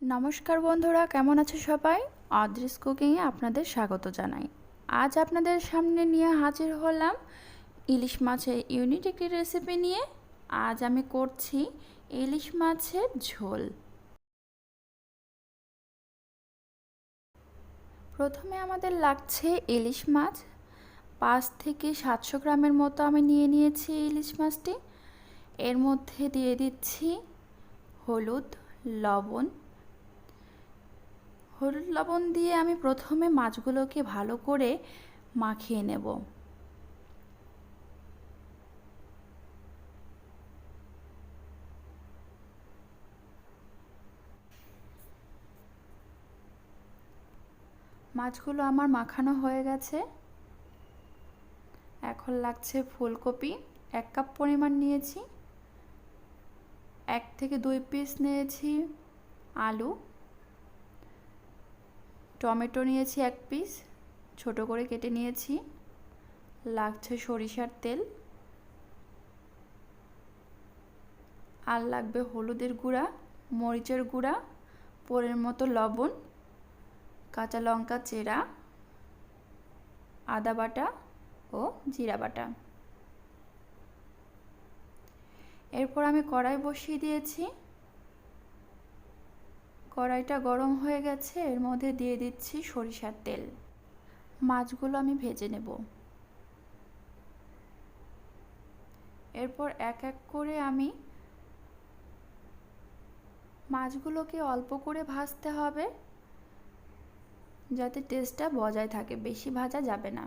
নমস্কার বন্ধুরা, কেমন আছে সবাই? আদ্রিস কুকিংয়ে আপনাদের স্বাগত জানাই। আজ আপনাদের সামনে নিয়ে হাজির হলাম ইলিশ মাছের ইউনিক একটি রেসিপি নিয়ে। আজ আমি করছি ইলিশ মাছের ঝোল। প্রথমে আমাদের লাগছে ইলিশ মাছ। 5 থেকে 700 গ্রামের মতো আমি নিয়ে নিয়েছি ইলিশ মাছটি। এর মধ্যে দিয়ে দিচ্ছি হলুদ, লবণ। হলুদ লবণ দিয়ে আমি প্রথমে মাছগুলোকে ভালো করে মাখিয়ে নেব। মাছগুলো আমার মাখানো হয়ে গেছে। এখন লাগছে ফুলকপি। 1 কাপ পরিমাণ নিয়েছি। 1 থেকে 2 পিস নিয়েছি আলু। টমেটো নিয়েছি 1 পিস, ছোট করে কেটে নিয়েছি। লাগছে সরিষার তেল, আর লাগবে হলুদের গুঁড়া, মরিচের গুঁড়া, পরিমাণ মতো লবণ, কাঁচা লঙ্কা চেরা, আদা বাটা ও জিরা বাটা। এরপর আমি কড়াই বসিয়ে দিয়েছি। কড়াইটা গরম হয়ে গেছে। এর মধ্যে দিয়ে দিচ্ছি সরিষার তেল। মাছগুলো আমি ভেজে নেব। এরপর এক এক করে আমি মাছগুলোকে অল্প করে ভাজতে হবে, যাতে টেস্টটা বজায় থাকে। বেশি ভাজা যাবে না।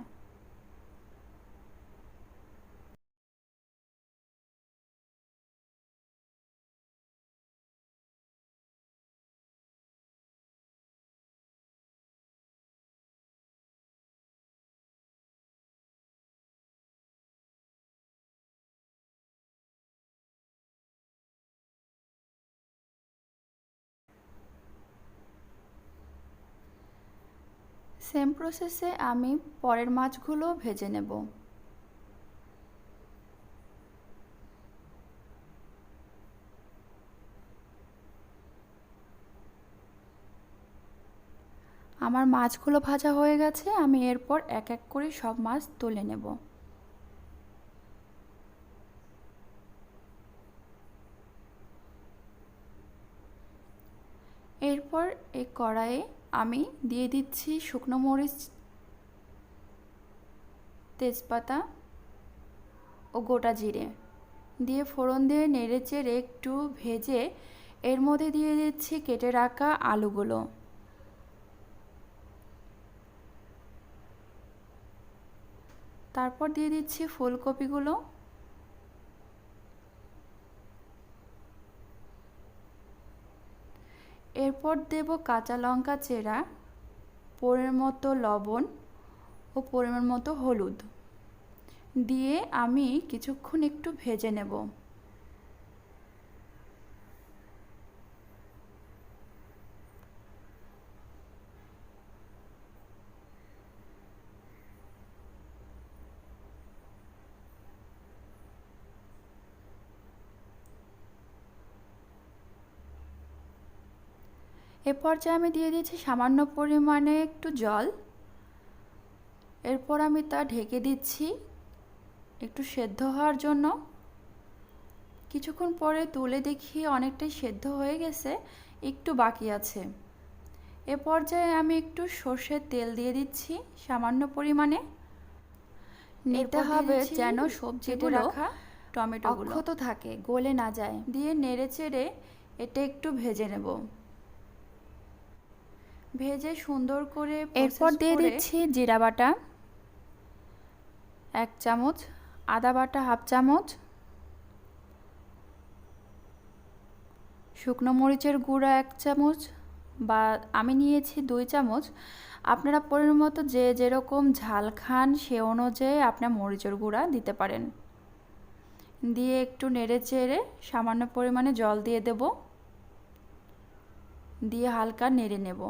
সেম প্রসেসে আমি পরের মাছগুলো ভেজে নেব। আমার মাছগুলো ভাজা হয়ে গেছে। আমি এরপর এক এক করে সব মাছ তুলে নেব। এরপর এই কড়াইয়ে আমি দিয়ে দিচ্ছি শুকনো মরিচ, তেজপাতা ও গোটা জিরে দিয়ে ফোড়ন দিয়ে নেড়েচেড়ে একটু ভেজে এর মধ্যে দিয়ে দিচ্ছি কেটে রাখা আলুগুলো। তারপর দিয়ে দিচ্ছি ফুলকপিগুলো। এরপর দেব কাঁচা লঙ্কা চেরা, পরিমাণ মতো লবণ ও পরিমাণ মতো হলুদ দিয়ে আমি কিছুক্ষণ একটু ভেজে নেব। এ পর্যায়ে আমি দিয়ে দিচ্ছি সামান্য পরিমাণে একটু জল। এরপর আমি তা ঢেকে দিচ্ছি একটু সেদ্ধ হওয়ার জন্য। কিছুক্ষণ পরে তুলে দেখি অনেকটাই সেদ্ধ হয়ে গেছে, একটু বাকি আছে। এ পর্যায়ে আমি একটু সর্ষের তেল দিয়ে দিচ্ছি সামান্য পরিমাণে। নিতে হবে যেন সবজিগুলো টমেটোগুলো অক্ষত থাকে, গলে না যায়। দিয়ে নেড়েচেড়ে এটা একটু ভেজে নেব। ভেজে সুন্দর করে এরপর দিয়ে দিচ্ছি জিরা বাটা 1 চামচ, আদা বাটা 1/2 চামচ, শুকনো মরিচের গুঁড়া 1 চামচ বা আমি নিয়েছি 2 চামচ। আপনারা পরিমাণ মতো যে যেরকম ঝাল খান সে অনুযায়ী আপনার মরিচের গুঁড়া দিতে পারেন। দিয়ে একটু নেড়েচেড়ে সামান্য পরিমাণে জল দিয়ে দেব, দিয়ে হালকা নেড়ে নেব।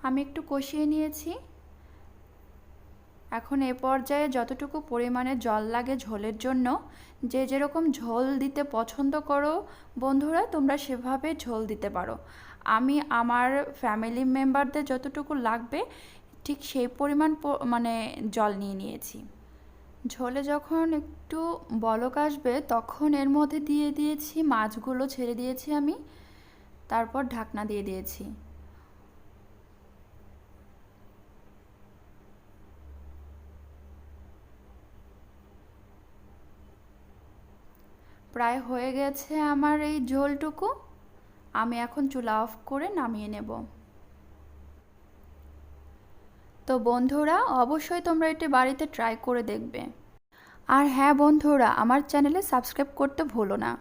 আমি একটু কষিয়ে নিয়েছি। এখন এ পর্যায়ে যতটুকু পরিমাণে জল লাগে ঝোলের জন্য, যে যেরকম ঝোল দিতে পছন্দ করো বন্ধুরা, তোমরা সেভাবে ঝোল দিতে পারো। আমি আমার ফ্যামিলি মেম্বারদের যতটুকু লাগবে ঠিক সেই পরিমাণ মানে জল নিয়ে নিয়েছি। ঝোলে যখন একটু বলক আসবে তখন এর মধ্যে দিয়ে দিয়েছি মাছগুলো, ছেড়ে দিয়েছি আমি, তারপর ঢাকনা দিয়ে দিয়েছি। প্রায় হয়ে গেছে আমার এই ঝোলটুকু। আমি এখন চুলা অফ করে নামিয়ে নেব। তো বন্ধুরা, অবশ্যই তোমরা এটি বাড়িতে ট্রাই করে দেখবে। আর হ্যাঁ বন্ধুরা, আমার চ্যানেলে সাবস্ক্রাইব করতে ভুলো না।